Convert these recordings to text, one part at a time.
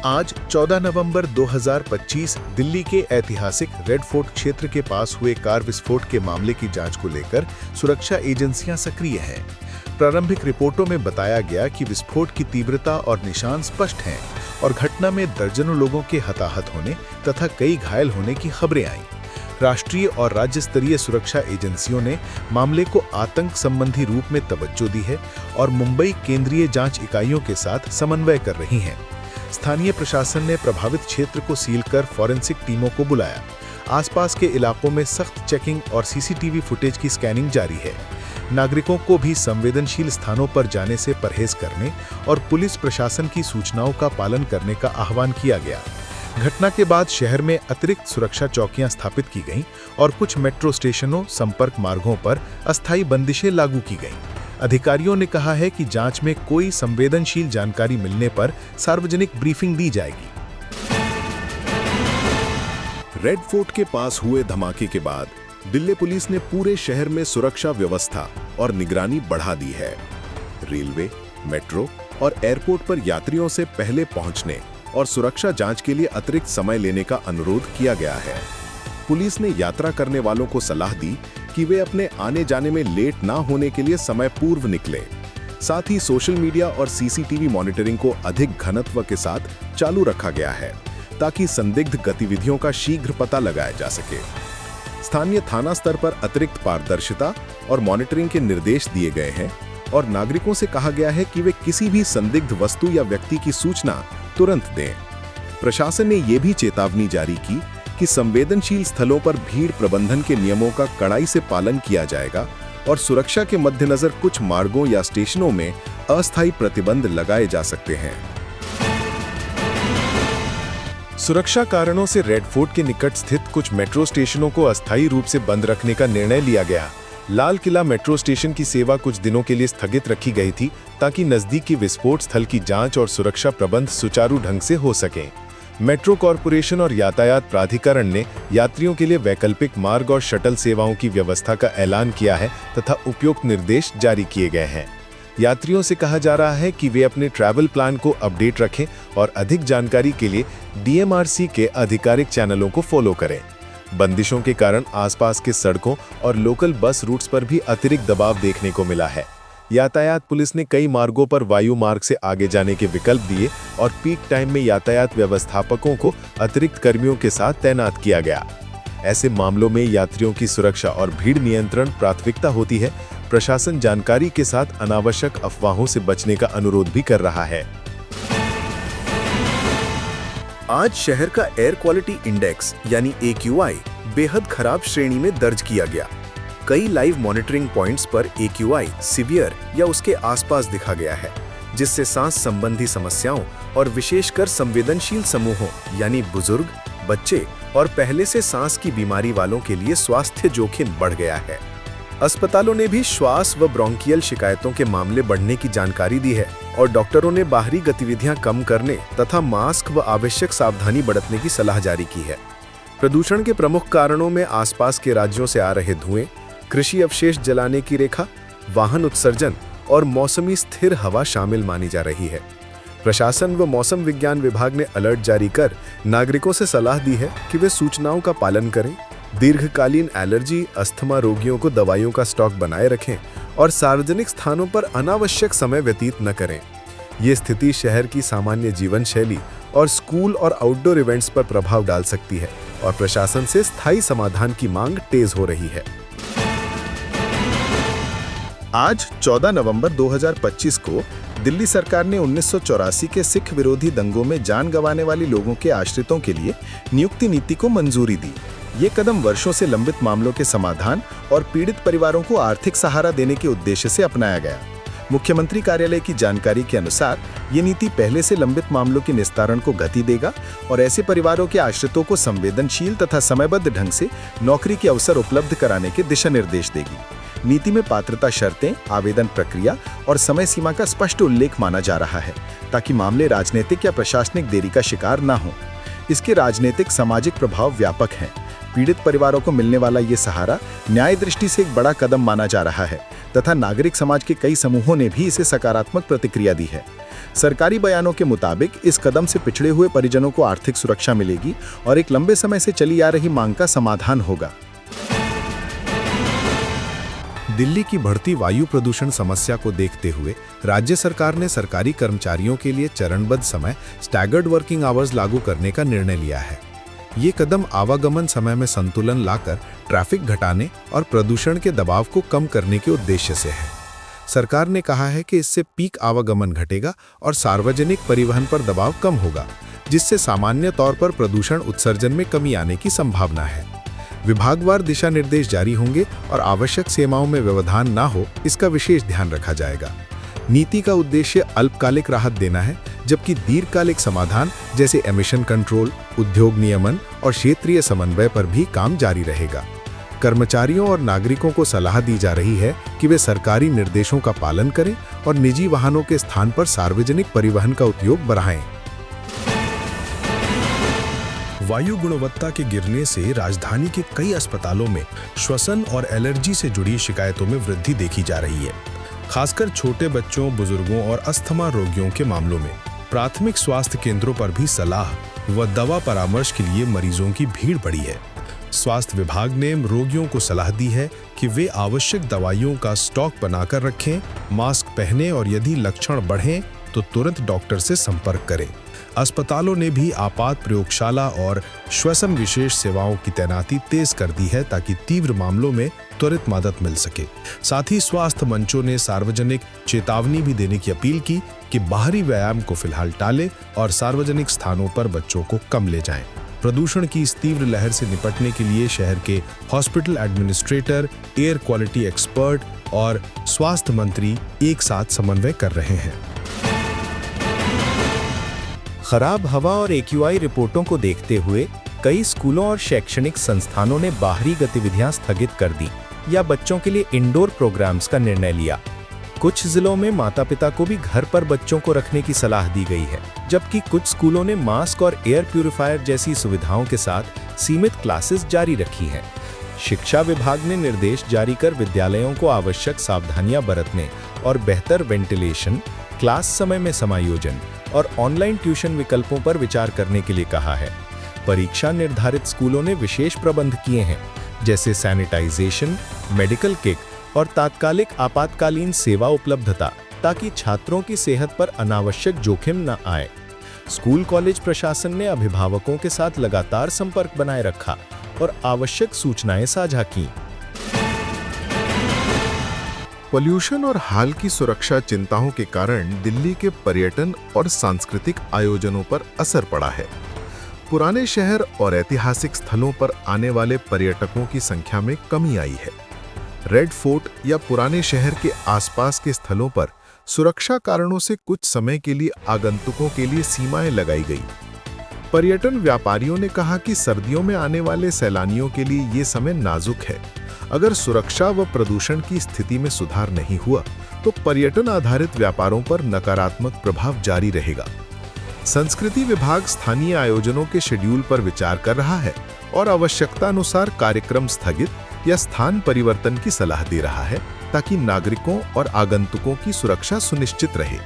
आज 14 नवंबर 2025 दिल्ली के ऐतिहासिक रेड फोर्ट क्षेत्र के पास हुए कार विस्फोट के मामले की जांच को लेकर सुरक्षा एजेंसियां सक्रिय हैं। प्रारंभिक रिपोर्टों में बताया गया कि विस्फोट की तीव्रता और निशान स्पष्ट हैं और घटना में दर्जनों लोगों के हताहत होने तथा कई घायल होने की खबरें आईं। राष्ट्रीय और राज्य स्तरीय सुरक्षा एजेंसियों ने मामले को आतंक संबंधी रूप में तवज्जो दी है और मुंबई केंद्रीय जांच इकाइयों के साथ समन्वय कर रही हैं। स्थानीय प्रशासन ने प्रभावित क्षेत्र को सील कर फॉरेंसिक टीमों को बुलाया। आसपास के इलाकों में सख्त चेकिंग और सीसीटीवी फुटेज की स्कैनिंग जारी है। नागरिकों को भी संवेदनशील स्थानों पर जाने से परहेज करने और पुलिस प्रशासन की सूचनाओं का पालन करने का आह्वान किया गया। घटना के बाद शहर में अतिरिक्त सुरक्षा चौकियां स्थापित की गईं और कुछ मेट्रो स्टेशनों, संपर्क मार्गों पर अस्थायी बंदिशें लागू की गईं। अधिकारियों ने कहा है कि जांच में कोई संवेदनशील जानकारी मिलने पर सार्वजनिक ब्रीफिंग दी जाएगी। रेड फोर्ट के पास हुए धमाके के बाद दिल्ली पुलिस ने पूरे शहर में सुरक्षा व्यवस्था और निगरानी बढ़ा दी है। रेलवे, मेट्रो और एयरपोर्ट पर यात्रियों से पहले पहुंचने और सुरक्षा जांच के लिए अतिरिक्त समय लेने का अनुरोध किया गया है। पुलिस ने यात्रा करने वालों को सलाह दी कि वे अपने आने जाने में लेट ना होने के लिए समय पूर्व निकले। साथ ही सोशल मीडिया और सीसीटीवी मॉनिटरिंग को अधिक घनत्व के साथ चालू रखा गया है ताकि संदिग्ध गतिविधियों का शीघ्र पता लगाया जा सके। स्थानीय थाना स्तर पर अतिरिक्त पारदर्शिता और मॉनिटरिंग के निर्देश दिए गए हैं और नागरिकों से कहा गया है कि वे किसी भी संदिग्ध वस्तु या व्यक्ति की सूचना तुरंत दें। प्रशासन ने यह भी चेतावनी जारी की कि संवेदनशील स्थलों पर भीड़ प्रबंधन के नियमों का कड़ाई से पालन किया जाएगा और सुरक्षा के मद्देनजर कुछ मार्गों या स्टेशनों में अस्थायी प्रतिबंध लगाए जा सकते हैं। सुरक्षा कारणों से रेड फोर्ट के निकट स्थित कुछ मेट्रो स्टेशनों को अस्थायी रूप से बंद रखने का निर्णय लिया गया। लाल किला मेट्रो स्टेशन की सेवा कुछ दिनों के लिए स्थगित रखी गई थी ताकि नजदीकी विस्फोट स्थल की जांच और सुरक्षा प्रबंध सुचारू ढंग से हो सकें। मेट्रो कॉरपोरेशन और यातायात प्राधिकरण ने यात्रियों के लिए वैकल्पिक मार्ग और शटल सेवाओं की व्यवस्था का ऐलान किया है तथा उपयुक्त निर्देश जारी किए गए हैं। यात्रियों से कहा जा रहा है कि वे अपने ट्रैवल प्लान को अपडेट रखें और अधिक जानकारी के लिए DMRC के आधिकारिक चैनलों को फॉलो करें। बंदिशों के कारण आसपास के सड़कों और लोकल बस रूट्स पर भी अतिरिक्त दबाव देखने को मिला है। यातायात पुलिस ने कई मार्गों पर वायु मार्ग से आगे जाने के विकल्प दिए और पीक टाइम में यातायात व्यवस्थापकों को अतिरिक्त कर्मियों के साथ तैनात किया गया। ऐसे मामलों में यात्रियों की सुरक्षा और भीड़ नियंत्रण प्राथमिकता होती है। प्रशासन जानकारी के साथ अनावश्यक अफवाहों से बचने का अनुरोध भी कर रहा है। आज शहर का एयर क्वालिटी इंडेक्स यानी AQI बेहद खराब श्रेणी में दर्ज किया गया। कई लाइव मॉनिटरिंग पॉइंट्स पर AQI सीवियर या उसके आसपास दिखा गया है, जिससे सांस संबंधी समस्याओं और विशेषकर संवेदनशील समूहों यानी बुजुर्ग, बच्चे और पहले से सांस की बीमारी वालों के लिए स्वास्थ्य जोखिम बढ़ गया है। अस्पतालों ने भी श्वास व ब्रोंकियल शिकायतों के मामले बढ़ने की जानकारी दी है और डॉक्टरों ने बाहरी गतिविधियां कम करने तथा मास्क व आवश्यक सावधानी बरतने की सलाह जारी की है। प्रदूषण के प्रमुख कारणों में आसपास के राज्यों से आ रहे धुएं, कृषि अवशेष जलाने की रेखा, वाहन उत्सर्जन और मौसमी स्थिर हवा शामिल मानी जा रही है। प्रशासन व मौसम विज्ञान विभाग ने अलर्ट जारी कर नागरिकों से सलाह दी है कि वे सूचनाओं का पालन करें, दीर्घकालीन एलर्जी, अस्थमा रोगियों को दवाइयों का स्टॉक बनाए रखें और सार्वजनिक स्थानों पर अनावश्यक समय व्यतीत न करें। ये स्थिति शहर की सामान्य जीवन शैली और स्कूल और आउटडोर इवेंट्स पर प्रभाव डाल सकती है और प्रशासन से स्थायी समाधान की मांग तेज हो रही है। आज 14 नवंबर 2025 को दिल्ली सरकार ने 1984 के सिख विरोधी दंगों में जान गंवाने वाले लोगों के आश्रितों के लिए नियुक्ति नीति को मंजूरी दी। ये कदम वर्षों से लंबित मामलों के समाधान और पीड़ित परिवारों को आर्थिक सहारा देने के उद्देश्य से अपनाया गया। मुख्यमंत्री कार्यालय की जानकारी के अनुसार ये नीति पहले से लंबित मामलों के निस्तारण को गति देगा और ऐसे परिवारों के आश्रितों को संवेदनशील तथा समयबद्ध ढंग से नौकरी के अवसर उपलब्ध कराने के दिशा निर्देश देगी। नीति में पात्रता शर्तें, आवेदन प्रक्रिया और समय सीमा का स्पष्ट उल्लेख माना जा रहा है ताकि मामले राजनीतिक या प्रशासनिक देरी का शिकार न हों। इसके राजनीतिक सामाजिक प्रभाव व्यापक हैं। पीड़ित परिवारों को मिलने वाला ये सहारा न्याय दृष्टि से एक बड़ा कदम माना जा रहा है, तथा नागरिक समाज के कई समूहों ने भी इसे सकारात्मक प्रतिक्रिया दी है। सरकारी बयानों के मुताबिक इस कदम से पिछड़े हुए परिजनों को आर्थिक सुरक्षा मिलेगी और एक लंबे समय से चली आ रही मांग का समाधान होगा। दिल्ली की बढ़ती वायु प्रदूषण समस्या को देखते हुए राज्य सरकार ने सरकारी कर्मचारियों के लिए चरणबद्ध समय स्टैगर्ड वर्किंग आवर्स लागू करने का निर्णय लिया है। ये कदम आवागमन समय में संतुलन लाकर ट्रैफिक घटाने और प्रदूषण के दबाव को कम करने के उद्देश्य से है। सरकार ने कहा है कि इससे पीक आवागमन घटेगा और सार्वजनिक परिवहन पर दबाव कम होगा, जिससे सामान्य तौर पर प्रदूषण उत्सर्जन में कमी आने की संभावना है। विभागवार दिशा निर्देश जारी होंगे और आवश्यक सेवाओं में व्यवधान न हो, इसका विशेष ध्यान रखा जाएगा। नीति का उद्देश्य अल्पकालिक राहत देना है, जबकि दीर्घकालिक समाधान जैसे एमिशन कंट्रोल, उद्योग नियमन और क्षेत्रीय समन्वय पर भी काम जारी रहेगा। कर्मचारियों और नागरिकों को सलाह दी जा रही है कि वे सरकारी निर्देशों का पालन करें और निजी वाहनों के स्थान पर सार्वजनिक परिवहन का उपयोग बढ़ाएं। वायु गुणवत्ता के गिरने से राजधानी के कई अस्पतालों में श्वसन और एलर्जी से जुड़ी शिकायतों में वृद्धि देखी जा रही है। खासकर छोटे बच्चों, बुजुर्गों और अस्थमा रोगियों के मामलों में प्राथमिक स्वास्थ्य केंद्रों पर भी सलाह व दवा परामर्श के लिए मरीजों की भीड़ बढ़ी है। स्वास्थ्य विभाग ने रोगियों को सलाह दी है कि वे आवश्यक दवाइयों का स्टॉक बनाकर रखें, मास्क पहनें और यदि लक्षण बढ़ें तो तुरंत डॉक्टर से संपर्क करें। अस्पतालों ने भी आपात प्रयोगशाला और श्वसन विशेष सेवाओं की तैनाती तेज कर दी है ताकि तीव्र मामलों में त्वरित मदद मिल सके। साथ ही स्वास्थ्य मंचों ने सार्वजनिक चेतावनी भी देने की अपील की कि बाहरी व्यायाम को फिलहाल टालें और सार्वजनिक स्थानों पर बच्चों को कम ले जाएं। प्रदूषण की इस तीव्र लहर से निपटने के लिए शहर के hospital administrator, air quality expert और स्वास्थ्य मंत्री एक साथ समन्वय कर रहे हैं। खराब हवा और AQI रिपोर्टों को देखते हुए कई स्कूलों और शैक्षणिक संस्थानों ने बाहरी गतिविधियां स्थगित कर दी या बच्चों के लिए इंडोर प्रोग्राम्स का निर्णय लिया। कुछ जिलों में माता-पिता को भी घर पर बच्चों को रखने की सलाह दी गई है, जबकि कुछ स्कूलों ने मास्क और एयर प्यूरिफायर जैसी सुविधाओं के साथ सीमित क्लासेस जारी रखी हैं। शिक्षा विभाग ने निर्देश जारी कर विद्यालयों को आवश्यक सावधानियां बरतने और बेहतर वेंटिलेशन, क्लास समय में समायोजन और ऑनलाइन ट्यूशन विकल्पों पर विचार करने के लिए कहा है। परीक्षा निर्धारित स्कूलों ने विशेष प्रबंध किए हैं, जैसे सैनिटाइजेशन, मेडिकल किट और तात्कालिक आपातकालीन सेवा उपलब्धता, ताकि छात्रों की सेहत पर अनावश्यक जोखिम न आए। स्कूल कॉलेज प्रशासन ने अभिभावकों के साथ लगातार संपर्क बनाए रखा और आवश्यक सूचनाएं साझा की। पोल्यूशन और हाल की सुरक्षा चिंताओं के कारण दिल्ली के पर्यटन और सांस्कृतिक आयोजनों पर असर पड़ा है। पुराने शहर और ऐतिहासिक स्थलों पर आने वाले पर्यटकों की संख्या में कमी आई है। रेड फोर्ट या पुराने शहर के आसपास के स्थलों पर सुरक्षा कारणों से कुछ समय के लिए आगंतुकों के लिए सीमाएं लगाई गई। पर्यटन व्यापारियों ने कहा कि सर्दियों में आने वाले सैलानियों के लिए ये समय नाजुक है। अगर सुरक्षा व प्रदूषण की स्थिति में सुधार नहीं हुआ तो पर्यटन आधारित व्यापारों पर नकारात्मक प्रभाव जारी रहेगा। संस्कृति विभाग स्थानीय आयोजनों के शेड्यूल पर विचार कर रहा है और आवश्यकता अनुसार कार्यक्रम स्थगित या स्थान परिवर्तन की सलाह दे रहा है, ताकि नागरिकों और आगंतुकों की सुरक्षा सुनिश्चित रहे।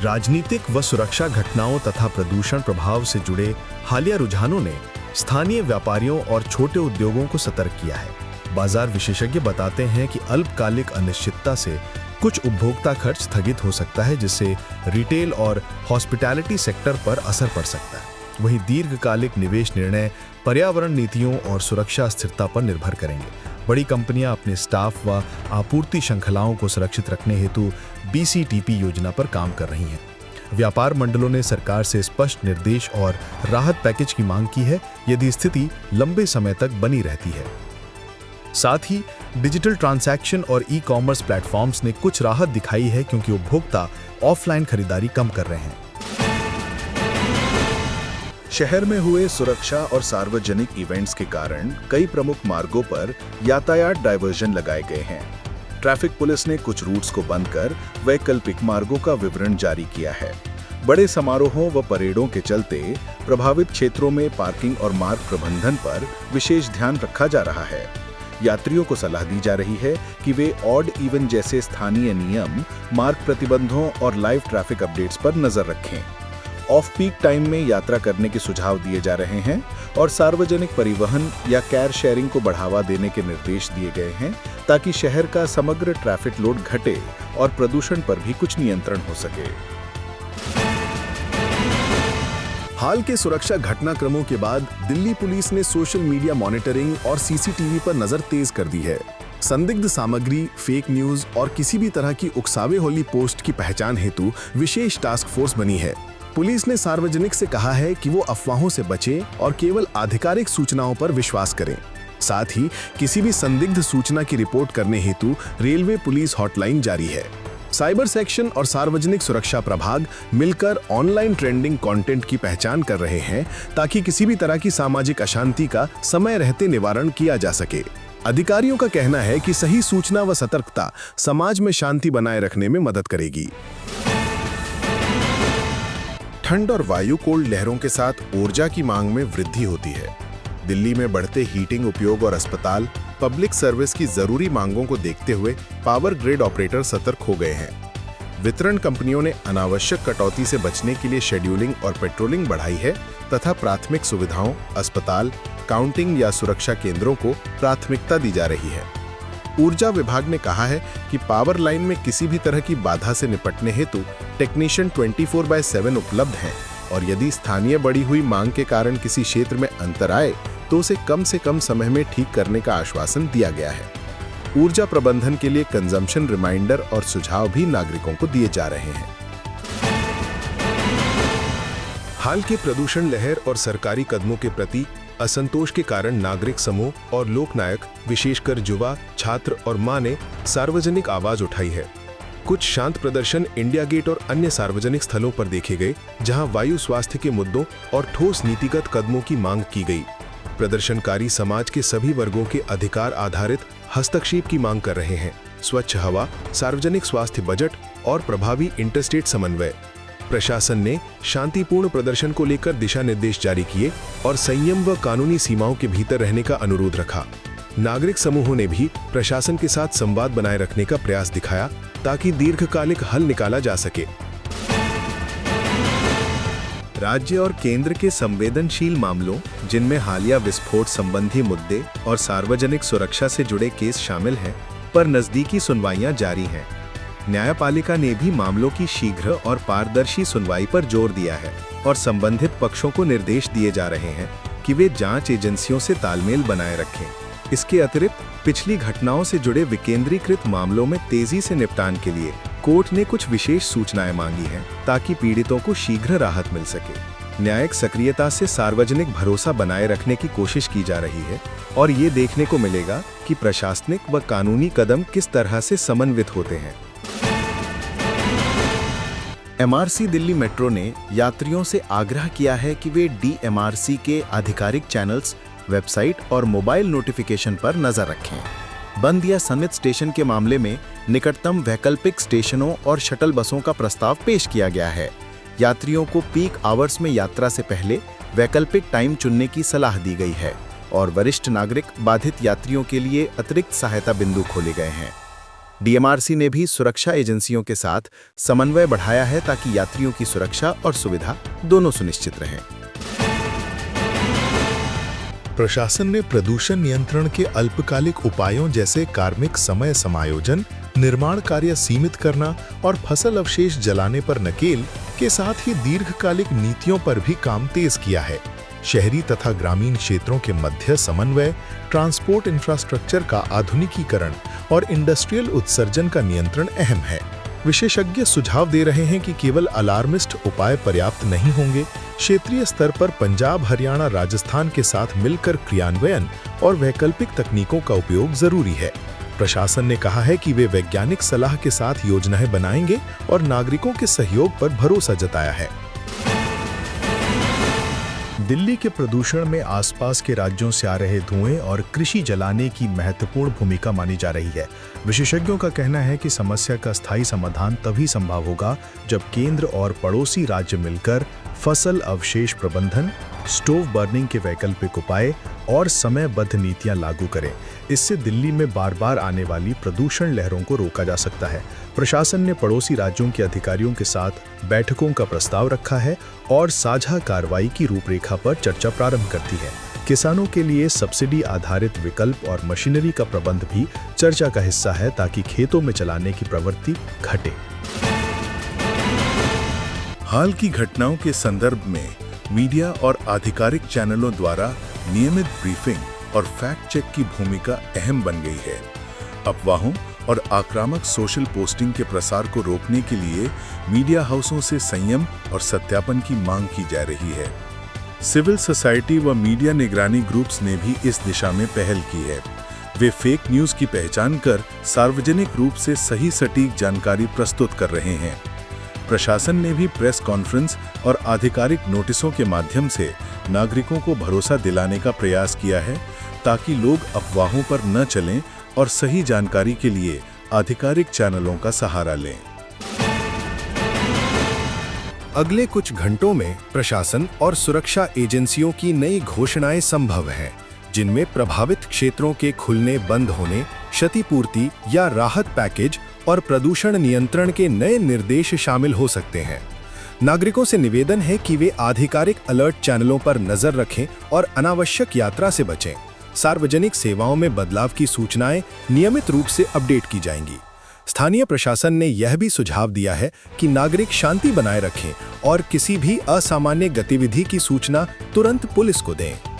राजनीतिक व सुरक्षा घटनाओं तथा प्रदूषण प्रभाव से जुड़े हालिया रुझानों ने स्थानीय व्यापारियों और छोटे उद्योगों को सतर्क किया है। बाजार विशेषज्ञ बताते हैं कि अल्पकालिक अनिश्चितता से कुछ उपभोक्ता खर्च स्थगित हो सकता है, जिससे रिटेल और हॉस्पिटैलिटी सेक्टर पर असर पड़ सकता है। वहीं दीर्घकालिक निवेश निर्णय पर्यावरण नीतियों और सुरक्षा स्थिरता पर निर्भर करेंगे। बड़ी कंपनियां अपने स्टाफ व आपूर्ति श्रृंखलाओं को सुरक्षित रखने हेतु BCTP योजना पर काम कर रही हैं। व्यापार मंडलों ने सरकार से स्पष्ट निर्देश और राहत पैकेज की मांग की है यदि स्थिति लंबे समय तक बनी रहती है। साथ ही डिजिटल ट्रांजैक्शन और ई-कॉमर्स प्लेटफॉर्म्स ने कुछ राहत दिखाई है, क्योंकि उपभोक्ता ऑफलाइन खरीदारी कम कर रहे हैं। शहर में हुए सुरक्षा और सार्वजनिक इवेंट्स के कारण कई प्रमुख मार्गों पर यातायात डायवर्जन लगाए गए हैं। ट्रैफिक पुलिस ने कुछ रूट्स को बंद कर वैकल्पिक मार्गों का विवरण जारी किया है। बड़े समारोहों व परेडों के चलते प्रभावित क्षेत्रों में पार्किंग और मार्ग प्रबंधन पर विशेष ध्यान रखा जा रहा है। यात्रियों को सलाह दी जा रही है कि वे ऑड इवन जैसे स्थानीय नियम, मार्ग प्रतिबंधों और लाइव ट्रैफिक अपडेट्स पर नजर रखें। ऑफ पीक टाइम में यात्रा करने के सुझाव दिए जा रहे हैं और सार्वजनिक परिवहन या कार शेयरिंग को बढ़ावा देने के निर्देश दिए गए हैं ताकि शहर का समग्र ट्रैफिक लोड घटे और प्रदूषण पर भी कुछ नियंत्रण हो सके। हाल के सुरक्षा घटनाक्रमों के बाद दिल्ली पुलिस ने सोशल मीडिया मॉनिटरिंग और सीसीटीवी पर नजर तेज कर दी है। संदिग्ध सामग्री, फेक न्यूज और किसी भी तरह की उकसावे वाली पोस्ट की पहचान हेतु विशेष टास्क फोर्स बनी है। पुलिस ने सार्वजनिक से कहा है कि वो अफवाहों से बचें और केवल आधिकारिक सूचनाओं पर विश्वास करें। साथ ही किसी भी संदिग्ध सूचना की रिपोर्ट करने हेतु रेलवे पुलिस हॉटलाइन जारी है। साइबर सेक्शन और सार्वजनिक सुरक्षा प्रभाग मिलकर ऑनलाइन ट्रेंडिंग कंटेंट की पहचान कर रहे हैं ताकि किसी भी तरह की सामाजिक अशांति का समय रहते निवारण किया जा सके। अधिकारियों का कहना है कि सही सूचना व सतर्कता समाज में शांति बनाए रखने में मदद करेगी। ठंड और वायु कोल्ड लहरों के साथ ऊर्जा की मांग में वृद्धि होती है। दिल्ली में बढ़ते हीटिंग उपयोग और अस्पताल, पब्लिक सर्विस की जरूरी मांगों को देखते हुए पावर ग्रिड ऑपरेटर सतर्क हो गए हैं। वितरण कंपनियों ने अनावश्यक कटौती से बचने के लिए शेड्यूलिंग और पेट्रोलिंग बढ़ाई है तथा प्राथमिक सुविधाओं, अस्पताल, काउंटिंग या सुरक्षा केंद्रों को प्राथमिकता दी जा रही है। ऊर्जा विभाग ने कहा है कि पावर लाइन में किसी भी तरह की बाधा से निपटने हेतु टेक्नीशियन 24/7 उपलब्ध हैं और यदि स्थानीय बढ़ी हुई मांग के कारण किसी क्षेत्र में अंतर आए तो उसे कम से कम समय में ठीक करने का आश्वासन दिया गया है। ऊर्जा प्रबंधन के लिए कंजम्पशन रिमाइंडर और सुझाव भी नागरिकों को दिए जा रहे हैं। हाल के प्रदूषण लहर और सरकारी कदमों के प्रति असंतोष के कारण नागरिक समूह और लोकनायक, विशेषकर युवा, छात्र और मां ने सार्वजनिक आवाज उठाई है। कुछ शांत प्रदर्शन इंडिया गेट और अन्य सार्वजनिक स्थलों पर देखे गए, जहां वायु स्वास्थ्य के मुद्दों और ठोस नीतिगत कदमों की मांग की गई। प्रदर्शनकारी समाज के सभी वर्गों के अधिकार आधारित हस्तक्षेप की मांग कर रहे हैं। स्वच्छ हवा, सार्वजनिक स्वास्थ्य बजट और प्रभावी इंटरस्टेट समन्वय। प्रशासन ने शांतिपूर्ण प्रदर्शन को लेकर दिशा निर्देश जारी किए और संयम व कानूनी सीमाओं के भीतर रहने का अनुरोध रखा। नागरिक समूहों ने भी प्रशासन के साथ संवाद बनाए रखने का प्रयास दिखाया ताकि दीर्घकालिक हल निकाला जा सके। राज्य और केंद्र के संवेदनशील मामलों, जिनमें हालिया विस्फोट संबंधी मुद्दे और सार्वजनिक सुरक्षा से जुड़े केस शामिल हैं, पर नजदीकी सुनवाइयां जारी हैं। न्यायपालिका ने भी मामलों की शीघ्र और पारदर्शी सुनवाई पर जोर दिया है और संबंधित पक्षों को निर्देश दिए जा रहे हैं कि वे जांच एजेंसियों से तालमेल बनाए रखें। इसके अतिरिक्त पिछली घटनाओं से जुड़े विकेंद्रीकृत मामलों में तेजी से निपटान के लिए कोर्ट ने कुछ विशेष सूचनाएं मांगी हैं ताकि पीड़ितों को शीघ्र राहत मिल सके। न्यायिक सक्रियता से सार्वजनिक भरोसा बनाए रखने की कोशिश की जा रही है और ये देखने को मिलेगा कि प्रशासनिक व कानूनी कदम किस तरह से समन्वित होते हैं। एमआरसी दिल्ली मेट्रो ने यात्रियों से आग्रह किया है कि वे डीएमआरसी के आधिकारिक चैनल्स, वेबसाइट और मोबाइल नोटिफिकेशन पर नजर रखें। बंद या सन्निहित स्टेशन के मामले में निकटतम वैकल्पिक स्टेशनों और शटल बसों का प्रस्ताव पेश किया गया है। यात्रियों को पीक आवर्स में यात्रा से पहले वैकल्पिक टाइम चुनने की सलाह दी गई है और वरिष्ठ नागरिक बाधित यात्रियों के लिए अतिरिक्त सहायता बिंदु खोले गए हैं। डीएमआरसी ने भी सुरक्षा एजेंसियों के साथ समन्वय बढ़ाया है ताकि यात्रियों की सुरक्षा और सुविधा दोनों सुनिश्चित रहें। प्रशासन ने प्रदूषण नियंत्रण के अल्पकालिक उपायों जैसे कार्मिक समय समायोजन, निर्माण कार्य सीमित करना और फसल अवशेष जलाने पर नकेल के साथ ही दीर्घकालिक नीतियों पर भी काम तेज किया है। शहरी तथा ग्रामीण क्षेत्रों के मध्य समन्वय, ट्रांसपोर्ट इंफ्रास्ट्रक्चर का आधुनिकीकरण और इंडस्ट्रियल उत्सर्जन का नियंत्रण अहम है। विशेषज्ञ सुझाव दे रहे हैं कि केवल अलार्मिस्ट उपाय पर्याप्त नहीं होंगे। क्षेत्रीय स्तर पर पंजाब, हरियाणा, राजस्थान के साथ मिलकर क्रियान्वयन और वैकल्पिक तकनीकों का उपयोग जरूरी है। प्रशासन ने कहा है कि वे वैज्ञानिक सलाह के साथ योजनाएं बनाएंगे और नागरिकों के सहयोग पर भरोसा जताया है। दिल्ली के प्रदूषण में आसपास के राज्यों से आ रहे धुएं और कृषि जलाने की महत्वपूर्ण भूमिका मानी जा रही है। विशेषज्ञों का कहना है कि समस्या का स्थायी समाधान तभी संभव होगा जब केंद्र और पड़ोसी राज्य मिलकर फसल अवशेष प्रबंधन, स्टोव बर्निंग के वैकल्पिक उपाय और समयबद्ध नीतियां लागू करें। इससे दिल्ली में बार-बार आने वाली प्रदूषण लहरों को रोका जा सकता है। प्रशासन ने पड़ोसी राज्यों के अधिकारियों के साथ बैठकों का प्रस्ताव रखा है और साझा कार्रवाई की रूपरेखा पर चर्चा प्रारंभ करती है। किसानों के लिए सब्सिडी आधारित विकल्प और मशीनरी का प्रबंध भी चर्चा का हिस्सा है ताकि खेतों में चलाने की प्रवृत्ति घटे। हाल की घटनाओं के संदर्भ में मीडिया और आधिकारिक चैनलों द्वारा नियमित ब्रीफिंग और फैक्ट चेक की भूमिका अहम बन गई है। अफवाहों और आक्रामक सोशल पोस्टिंग के प्रसार को रोकने के लिए मीडिया हाउसों से संयम और सत्यापन की मांग की जा रही है। सिविल सोसाइटी व मीडिया निगरानी ग्रुप्स ने भी इस दिशा में पहल की है। वे फेक न्यूज़ की पहचान कर सार्वजनिक रूप से सही सटीक जानकारी प्रस्तुत कर रहे हैं। प्रशासन ने भी प्रेस कॉन्फ्रेंस और आधिकारिक नोटिसों के माध्यम से नागरिकों को भरोसा दिलाने का प्रयास किया है ताकि लोग अफवाहों पर न चलें और सही जानकारी के लिए आधिकारिक चैनलों का सहारा लें। अगले कुछ घंटों में प्रशासन और सुरक्षा एजेंसियों की नई घोषणाएं संभव हैं, जिनमें प्रभावित क्षेत्रों के खुलने बंद होने, क्षतिपूर्ति या राहत पैकेज और प्रदूषण नियंत्रण के नए निर्देश शामिल हो सकते हैं। नागरिकों से निवेदन है कि वे आधिकारिक अलर्ट चैनलों पर नजर रखें और अनावश्यक यात्रा से बचें। सार्वजनिक सेवाओं में बदलाव की सूचनाएं नियमित रूप से अपडेट की जाएंगी। स्थानीय प्रशासन ने यह भी सुझाव दिया है कि नागरिक शांति बनाए रखें और किसी भी असामान्य गतिविधि की सूचना तुरंत पुलिस को दें।